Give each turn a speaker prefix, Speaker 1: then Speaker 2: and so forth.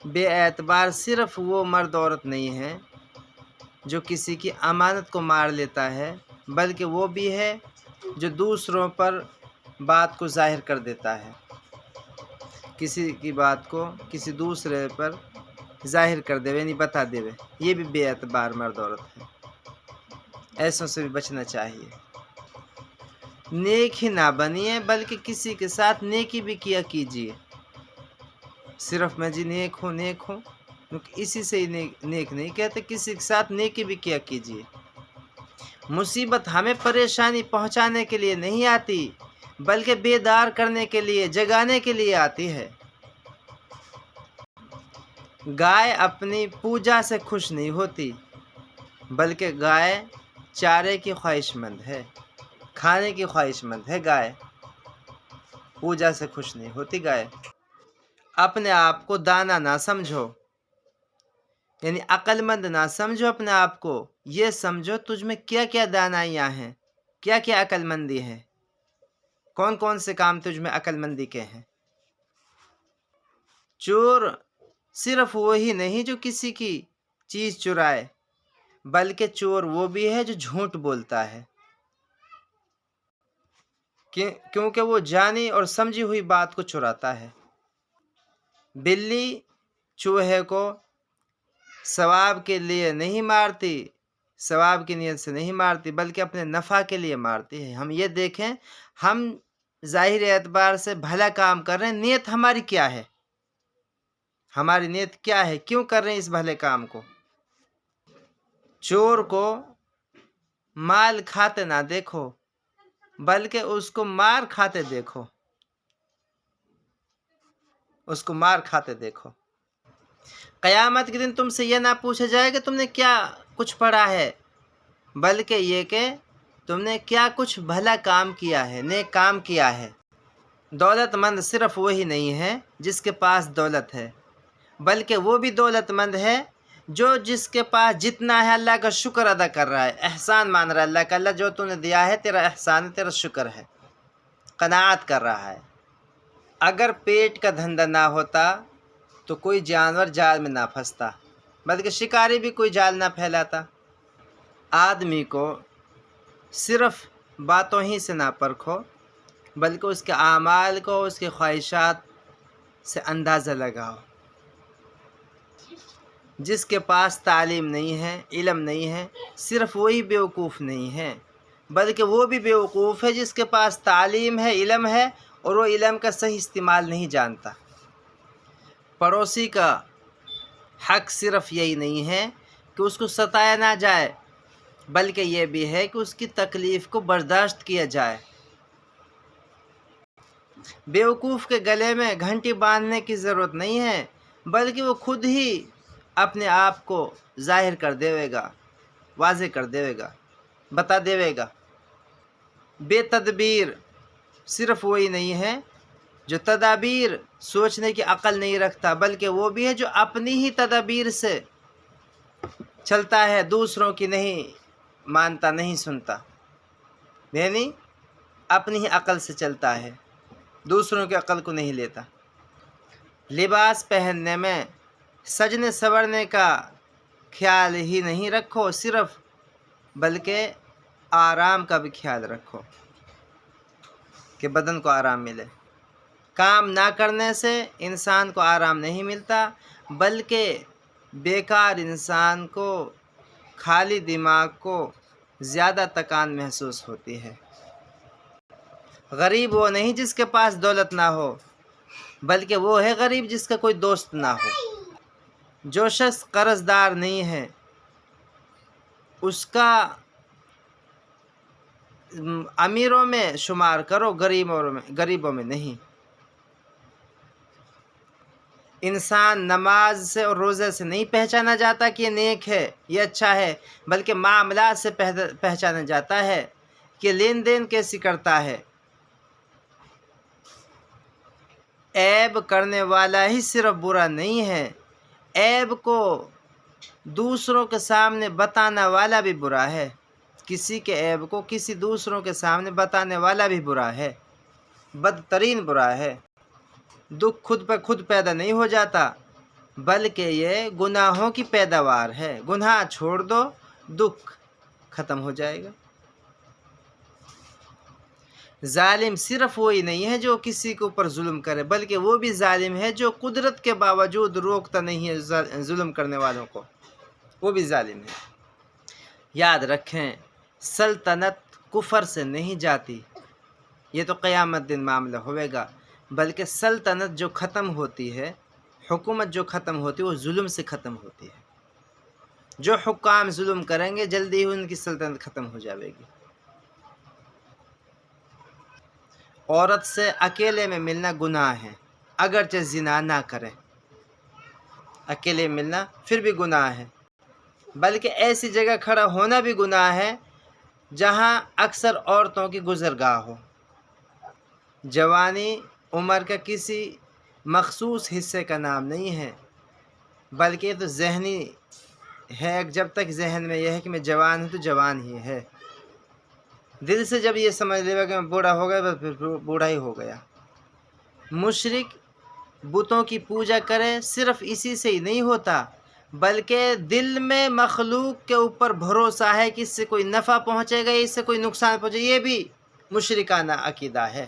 Speaker 1: بے اعتبار صرف وہ مرد عورت نہیں ہے جو کسی کی امانت کو مار لیتا ہے، بلکہ وہ بھی ہے جو دوسروں پر بات کو ظاہر کر دیتا ہے، کسی کی بات کو کسی دوسرے پر ظاہر کر دے یعنی بتا دے، یہ بھی بے اعتبار مرد عورت ہے۔ ایسوں سے بھی بچنا چاہیے۔ نیک ہی نہ بنیے بلکہ کسی کے ساتھ نیکی بھی کیا کیجیے۔ صرف میں جی نیک ہوں کیونکہ اسی سے ہی نیک نہیں کہتے، کسی کے ساتھ نیکی بھی کیا کیجیے۔ مصیبت ہمیں پریشانی پہنچانے کے لیے نہیں آتی بلکہ بیدار کرنے کے لیے، جگانے کے لیے آتی ہے۔ گائے اپنی پوجا سے خوش نہیں ہوتی بلکہ گائے چارے کی خواہش مند ہے، کھانے کی خواہش مند ہے گائے، پوجا سے خوش نہیں ہوتی گائے۔ اپنے آپ کو دانا نہ سمجھو، یعنی عقل مند نہ سمجھو اپنے آپ کو، یہ سمجھو تجھ میں کیا کیا دانائیاں ہیں، کیا کیا عقل مندی ہے، کون کون سے کام تجھ میں عقل مندی کے ہیں۔ چور صرف وہی نہیں جو کسی کی چیز چرائے بلکہ چور وہ بھی ہے جو جھوٹ بولتا ہے، کیونکہ وہ جانی اور سمجھی ہوئی بات کو چراتا ہے۔ بلی چوہے کو ثواب کے لیے نہیں مارتی، ثواب کی نیت سے نہیں مارتی بلکہ اپنے نفع کے لیے مارتی ہے۔ ہم یہ دیکھیں، ہم ظاہر اعتبار سے بھلا کام کر رہے ہیں، نیت ہماری کیا ہے، ہماری نیت کیا ہے، کیوں کر رہے ہیں اس بھلے کام کو۔ چور کو مال کھاتے نہ دیکھو بلکہ اس کو مار کھاتے دیکھو، اس کو مار کھاتے دیکھو۔ قیامت کے دن تم سے یہ نہ پوچھا جائے کہ تم نے کیا کچھ پڑھا ہے بلکہ یہ کہ تم نے کیا کچھ بھلا کام کیا ہے، نیک کام کیا ہے۔ دولت مند صرف وہی نہیں ہے جس کے پاس دولت ہے بلکہ وہ بھی دولت مند ہے جو جس کے پاس جتنا ہے اللہ کا شکر ادا کر رہا ہے، احسان مان رہا ہے اللہ کا، اللہ جو تو نے دیا ہے تیرا احسان ہے، تیرا شکر ہے، قناعت کر رہا ہے۔ اگر پیٹ کا دھندہ نہ ہوتا تو کوئی جانور جال میں نہ پھنستا بلکہ شکاری بھی کوئی جال نہ پھیلاتا۔ آدمی کو صرف باتوں ہی سے نہ پرکھو بلکہ اس کے اعمال کو، اس کی خواہشات سے اندازہ لگاؤ۔ جس کے پاس تعلیم نہیں ہے، علم نہیں ہے، صرف وہی بیوقوف نہیں ہے بلکہ وہ بھی بیوقوف ہے جس کے پاس تعلیم ہے، علم ہے اور وہ علم کا صحیح استعمال نہیں جانتا۔ پڑوسی کا حق صرف یہی نہیں ہے کہ اس کو ستایا نہ جائے بلکہ یہ بھی ہے کہ اس کی تکلیف کو برداشت کیا جائے۔ بیوقوف کے گلے میں گھنٹی باندھنے کی ضرورت نہیں ہے بلکہ وہ خود ہی اپنے آپ کو ظاہر کر دے گا، واضح کر دے گا، بتا دے گا۔ بے تدبیر صرف وہی نہیں ہے جو تدابیر سوچنے کی عقل نہیں رکھتا بلکہ وہ بھی ہے جو اپنی ہی تدابیر سے چلتا ہے، دوسروں کی نہیں مانتا، نہیں سنتا، یعنی اپنی ہی عقل سے چلتا ہے، دوسروں کی عقل کو نہیں لیتا۔ لباس پہننے میں سجنے سنورنے کا خیال ہی نہیں رکھو صرف بلکہ آرام کا بھی خیال رکھو کہ بدن کو آرام ملے۔ کام نہ کرنے سے انسان کو آرام نہیں ملتا بلکہ بیکار انسان کو، خالی دماغ کو زیادہ تکان محسوس ہوتی ہے۔ غریب وہ نہیں جس کے پاس دولت نہ ہو بلکہ وہ ہے غریب جس کا کوئی دوست نہ ہو۔ جو شخص قرض دار نہیں ہے اس کا امیروں میں شمار کرو، غریبوں میں نہیں۔ انسان نماز سے اور روزے سے نہیں پہچانا جاتا کہ یہ نیک ہے، یہ اچھا ہے، بلکہ معاملات سے پہچانا جاتا ہے کہ لین دین کیسی کرتا ہے۔ عیب کرنے والا ہی صرف برا نہیں ہے، عیب کو دوسروں کے سامنے بتانا والا بھی برا ہے۔ کسی کے عیب کو کسی دوسروں کے سامنے بتانے والا بھی برا ہے، بدترین برا ہے۔ دکھ خود پہ خود پیدا نہیں ہو جاتا بلکہ یہ گناہوں کی پیداوار ہے۔ گناہ چھوڑ دو، دکھ ختم ہو جائے گا۔ ظالم صرف وہی نہیں ہے جو کسی کے اوپر ظلم کرے، بلکہ وہ بھی ظالم ہے جو قدرت کے باوجود روکتا نہیں ہے ظلم کرنے والوں کو، وہ بھی ظالم ہے۔ یاد رکھیں، سلطنت کفر سے نہیں جاتی، یہ تو قیامت دن معاملہ ہوئے گا، بلکہ سلطنت جو ختم ہوتی ہے، حکومت جو ختم ہوتی ہے، وہ ظلم سے ختم ہوتی ہے۔ جو حکام ظلم کریں گے جلدی ہی ان کی سلطنت ختم ہو جائے گی۔ عورت سے اکیلے میں ملنا گناہ ہے، اگرچہ زنا نہ کرے، اکیلے ملنا پھر بھی گناہ ہے، بلکہ ایسی جگہ کھڑا ہونا بھی گناہ ہے جہاں اکثر عورتوں کی گزرگاہ ہو۔ جوانی عمر کا کسی مخصوص حصے کا نام نہیں ہے، بلکہ یہ تو ذہنی ہے۔ جب تک ذہن میں یہ ہے کہ میں جوان ہوں تو جوان ہی ہے، دل سے جب یہ سمجھ لے گا کہ میں بوڑھا ہو گیا تو پھر بوڑھا ہی ہو گیا۔ مشرک بتوں کی پوجا کرے، صرف اسی سے ہی نہیں ہوتا، بلکہ دل میں مخلوق کے اوپر بھروسہ ہے کہ اس سے کوئی نفع پہنچے گا، اس سے کوئی نقصان پہنچے گا، یہ بھی مشرکانہ عقیدہ ہے۔